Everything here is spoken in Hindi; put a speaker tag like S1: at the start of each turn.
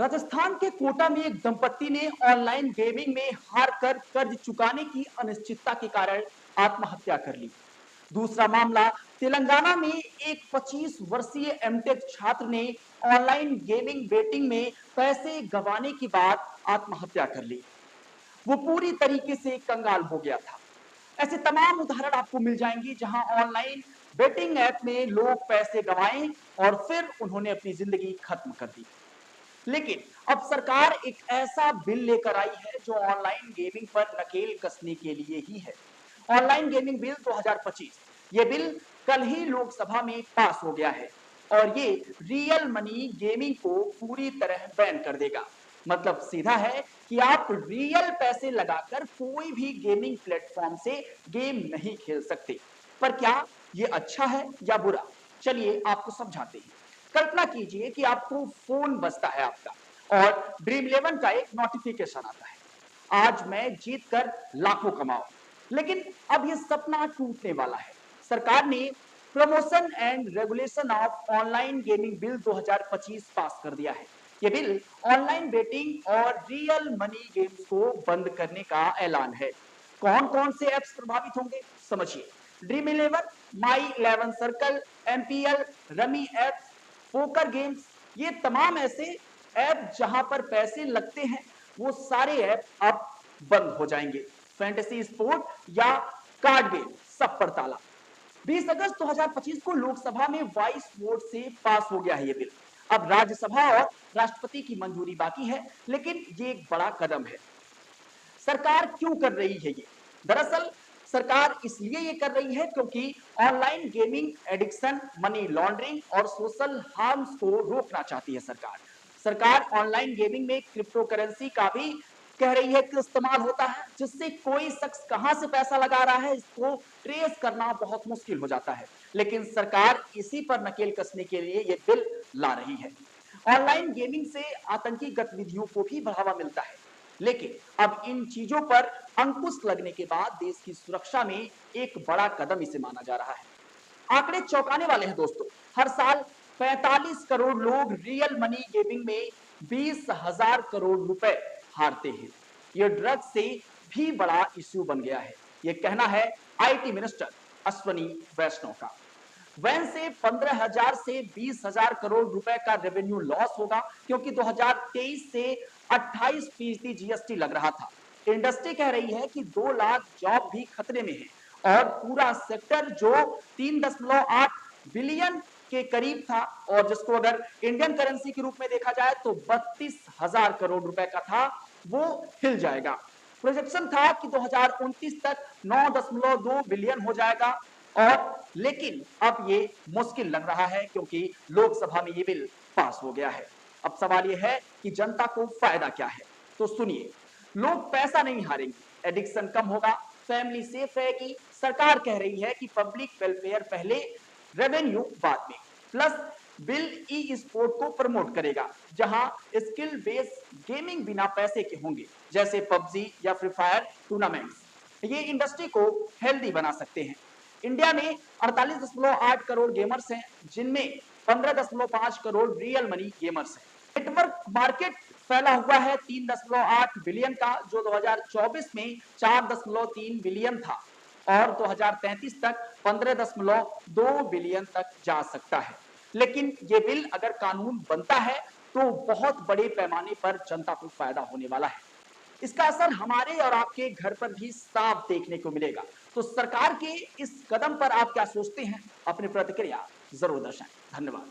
S1: राजस्थान के कोटा में एक दंपत्ति ने ऑनलाइन गेमिंग में हार कर कर्ज चुकाने की अनिश्चितता के कारण आत्महत्या कर ली। दूसरा मामला तेलंगाना में एक 25 वर्षीय एमटेक छात्र ने ऑनलाइन गेमिंग बेटिंग में पैसे गंवाने के बाद आत्महत्या कर ली। वो पूरी तरीके से कंगाल हो गया था। ऐसे तमाम उदाहरण आपको मिल जाएंगे जहां ऑनलाइन बेटिंग ऐप में लोग पैसे गंवाए और फिर उन्होंने अपनी जिंदगी खत्म कर दी। लेकिन अब सरकार एक ऐसा बिल लेकर आई है जो ऑनलाइन गेमिंग पर नकेल कसने के लिए ही है। Online gaming bill 2025। ये बिल कल ही लोकसभा में पास हो गया है और ये रियल मनी गेमिंग को पूरी तरह बैन कर देगा। मतलब सीधा है कि आप रियल पैसे लगाकर कोई भी गेमिंग प्लेटफॉर्म से गेम नहीं खेल सकते। पर क्या ये अच्छा है या बुरा? चलिए आपको समझाते हैं। कल्पना कीजिए कि आपको फोन बजता है आपका और ड्रीम इलेवन का एक नोटिफिकेशन आता है, आज मैं जीत कर लाखों कमाओ। लेकिन अब यह सपना टूटने वाला है। सरकार ने promotion and regulation of online gaming bill 2025 पास कर दिया है। यह बिल ऑनलाइन बेटिंग और रियल मनी गेम्स को बंद करने का ऐलान है। कौन कौन से ऐप्स प्रभावित होंगे समझिए। Dream Eleven, My Eleven Circle, MPL, rummy app, poker games, ये तमाम ऐसे ऐप जहां पर पैसे लगते हैं वो सारे ऐप अब बंद हो जाएंगे। फैंटेसी स्पोर्ट या कार्ड गेम सब पर ताला। 20 अगस्त 2025 को लोकसभा में 22 वोट से पास हो गया है ये बिल। अब राज्यसभा और राष्ट्रपति की मंजूरी बाकी है, लेकिन ये एक बड़ा कदम है। सरकार क्यों कर रही है ये? दरअसल सरकार इसलिए ये कर रही है क्योंकि online gaming addiction, money laundering और सोशल हार्म्स को रोकना चाहती है सरकार। सरकार ऑनलाइन गेमिंग में क्रिप्टो करेंसी का भी कह रही है कि इस्तेमाल होता है, जिससे कोई शख्स कहां से पैसा लगा रहा है इसको ट्रेस करना बहुत मुश्किल हो जाता है। लेकिन सरकार इसी पर नकेल कसने के लिए ये बिल ला रही है। ऑनलाइन गेमिंग से आतंकी गतिविधियों को भी बढ़ावा मिलता है, लेकिन अब इन चीजों पर अंकुश लगने के बाद देश की सुरक्षा में एक बड़ा कदम इसे माना जा रहा है। आंकड़े चौंकाने वाले हैं दोस्तों। हर साल 45 करोड़ लोग रियल मनी गेमिंग में 20,000 करोड़ रुपए हारते हैं। यह ड्रग्स से भी बड़ा इश्यू बन गया है। यह कहना है आईटी मिनिस्टर अश्वनी वैष्णव का। वैन से 15,000 से 20,000 करोड़ रुपए का रेवेन्यू लॉस होगा, क्योंकि 2023 से 28% जीएसटी लग रहा था। इंडस्ट्री कह रही है कि 2 लाख जॉब भी खतरे में है और पूरा सेक्टर जो 3.8 बिलियन के करीब था और जिसको अगर इंडियन करेंसी के रूप में देखा जाए तो 32,000 करोड़ रुपए का था, वो हिल जाएगा। प्रोजेक्शन था कि 2029 तक 9.2 बिलियन हो जाएगा और लेकिन अब ये मुश्किल लग रहा है क्योंकि लोकसभा में ये बिल पास हो गया है। अब सवाल ये है कि जनता को फायदा क्या है? तो सुनिए, लोग पैसा नहीं हारेंगे, एडिक्शन कम होगा, फैमिली सेफ रहेगी। सरकार कह रही है कि पब्लिक वेलफेयर पहले, रेवेन्यू बाद में। प्लस बिल ई स्पोर्ट को प्रमोट करेगा, जहां स्किल बेस्ड गेमिंग बिना पैसे के होंगे, जैसे पबजी या फ्री फायर टूर्नामेंट्स। ये इंडस्ट्री को हेल्दी बना सकते हैं। इंडिया में 48.8 करोड़ गेमर्स हैं, जिनमें 15.5 करोड़ रियल मनी गेमर्स हैं। नेटवर्क मार्केट फैला हुआ है 3.8 बिलियन का, जो 2024 में 4.3 बिलियन था और 2033 तक 15.2 बिलियन तक जा सकता है। लेकिन ये बिल अगर कानून बनता है तो बहुत बड़े पैमाने पर जनता को फायदा होने वाला है। इसका असर हमारे और आपके घर पर भी साफ देखने को मिलेगा। तो सरकार के इस कदम पर आप क्या सोचते हैं? अपनी प्रतिक्रिया जरूर दर्शाएं। धन्यवाद।